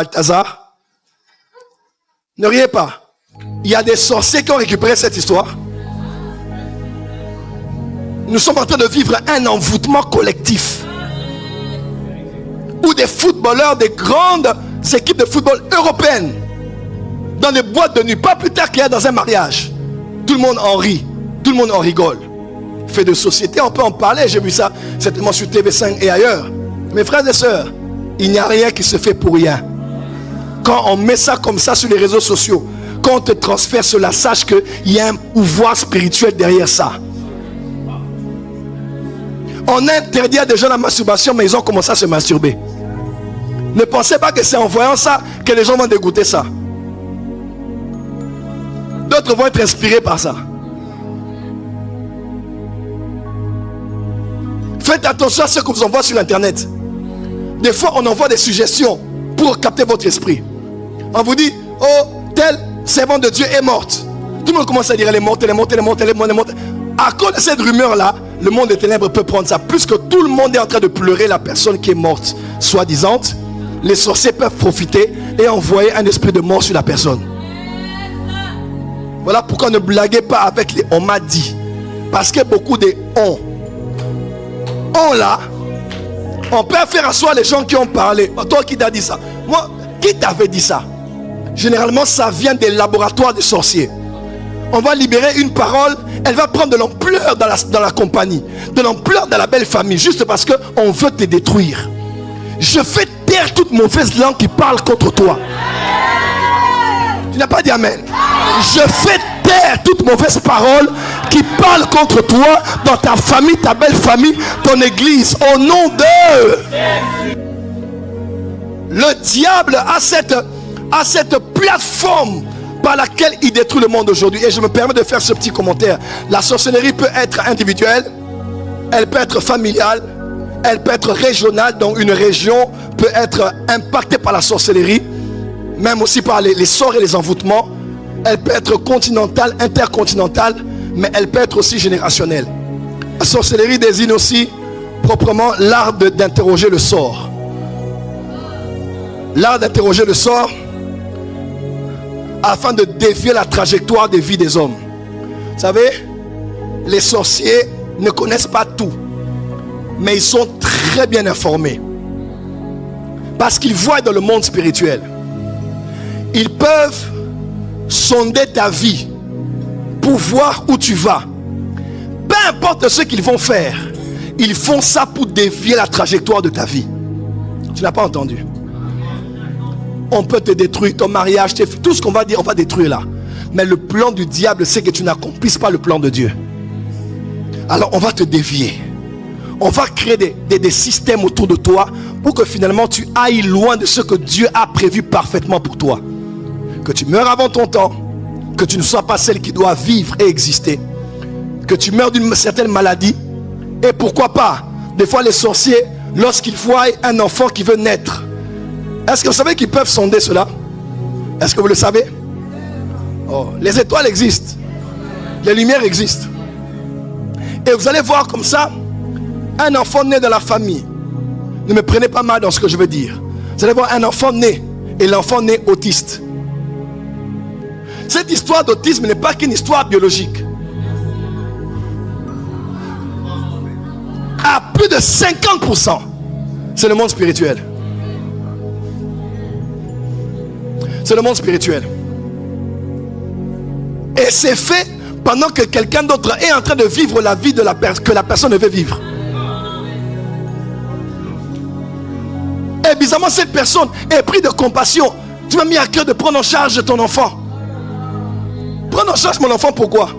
Balthazar. Ne riez pas. Il y a des sorciers qui ont récupéré cette histoire. Nous sommes en train de vivre un envoûtement collectif. Où des footballeurs, des grandes équipes de football européennes, dans des boîtes de nuit, pas plus tard qu'il y a dans un mariage, tout le monde en rit, tout le monde en rigole. Fait de société, on peut en parler, j'ai vu ça certainement sur TV5 et ailleurs. Mes frères et sœurs, il n'y a rien qui se fait pour rien. Quand on met ça comme ça sur les réseaux sociaux, quand on te transfère cela, sache qu'il y a un pouvoir spirituel derrière ça. On interdit à des gens la masturbation, mais ils ont commencé à se masturber. Ne pensez pas que c'est en voyant ça que les gens vont dégoûter ça. D'autres vont être inspirés par ça. Faites attention à ce qu'on vous envoie sur internet. Des fois on envoie des suggestions pour capter votre esprit. On vous dit, oh, telle servante de Dieu est morte. Tout le monde commence à dire, elle est morte, elle est morte, elle est morte, elle est morte, elle est morte. À cause de cette rumeur là, le monde des ténèbres peut prendre ça. Plus que tout le monde est en train de pleurer la personne qui est morte, soi-disant, les sorciers peuvent profiter et envoyer un esprit de mort sur la personne. Voilà pourquoi ne blaguez pas avec les on m'a dit. Parce que beaucoup de on là, on peut faire asseoir les gens qui ont parlé. Toi, qui t'a dit ça? Moi, qui t'avait dit ça? Généralement, ça vient des laboratoires des sorciers. On va libérer une parole, elle va prendre de l'ampleur dans la compagnie, de l'ampleur dans la belle famille, juste parce qu'on veut te détruire. Je fais taire toute mauvaise langue qui parle contre toi. Tu n'as pas dit amen. Je fais taire toute mauvaise parole qui parle contre toi, dans ta famille, ta belle famille, ton église, au nom de... Le diable a cette plateforme par laquelle il détruit le monde aujourd'hui. Et je me permets de faire ce petit commentaire. La sorcellerie peut être individuelle, elle peut être familiale, elle peut être régionale. Donc une région peut être impactée par la sorcellerie, même aussi par les sorts et les envoûtements. Elle peut être continentale, intercontinentale, mais elle peut être aussi générationnelle. La sorcellerie désigne aussi proprement l'art d'interroger le sort. L'art d'interroger le sort afin de dévier la trajectoire des vies des hommes. Vous savez, les sorciers ne connaissent pas tout, mais ils sont très bien informés. Parce qu'ils voient dans le monde spirituel. Ils peuvent sonder ta vie pour voir où tu vas. Peu importe ce qu'ils vont faire, ils font ça pour dévier la trajectoire de ta vie. Tu n'as pas entendu? On peut te détruire, ton mariage, tout ce qu'on va dire, on va détruire là. Mais le plan du diable, c'est que tu n'accomplisses pas le plan de Dieu. Alors on va te dévier. On va créer des systèmes autour de toi pour que finalement tu ailles loin de ce que Dieu a prévu parfaitement pour toi. Que tu meurs avant ton temps, que tu ne sois pas celle qui doit vivre et exister, que tu meurs d'une certaine maladie. Et pourquoi pas, des fois les sorciers, lorsqu'ils voient un enfant qui veut naître, est-ce que vous savez qu'ils peuvent sonder cela? Est-ce que vous le savez? Oh, les étoiles existent, les lumières existent. Et vous allez voir comme ça, un enfant né dans la famille. Ne me prenez pas mal dans ce que je veux dire. Vous allez voir un enfant né, et l'enfant né autiste. Cette histoire d'autisme n'est pas qu'une histoire biologique. À plus de 50%, c'est le monde spirituel. C'est le monde spirituel. Et c'est fait pendant que quelqu'un d'autre est en train de vivre la vie que la personne veut vivre. Et bizarrement, cette personne est prise de compassion. Tu m'as mis à cœur de prendre en charge ton enfant. Prendre en charge mon enfant, pourquoi?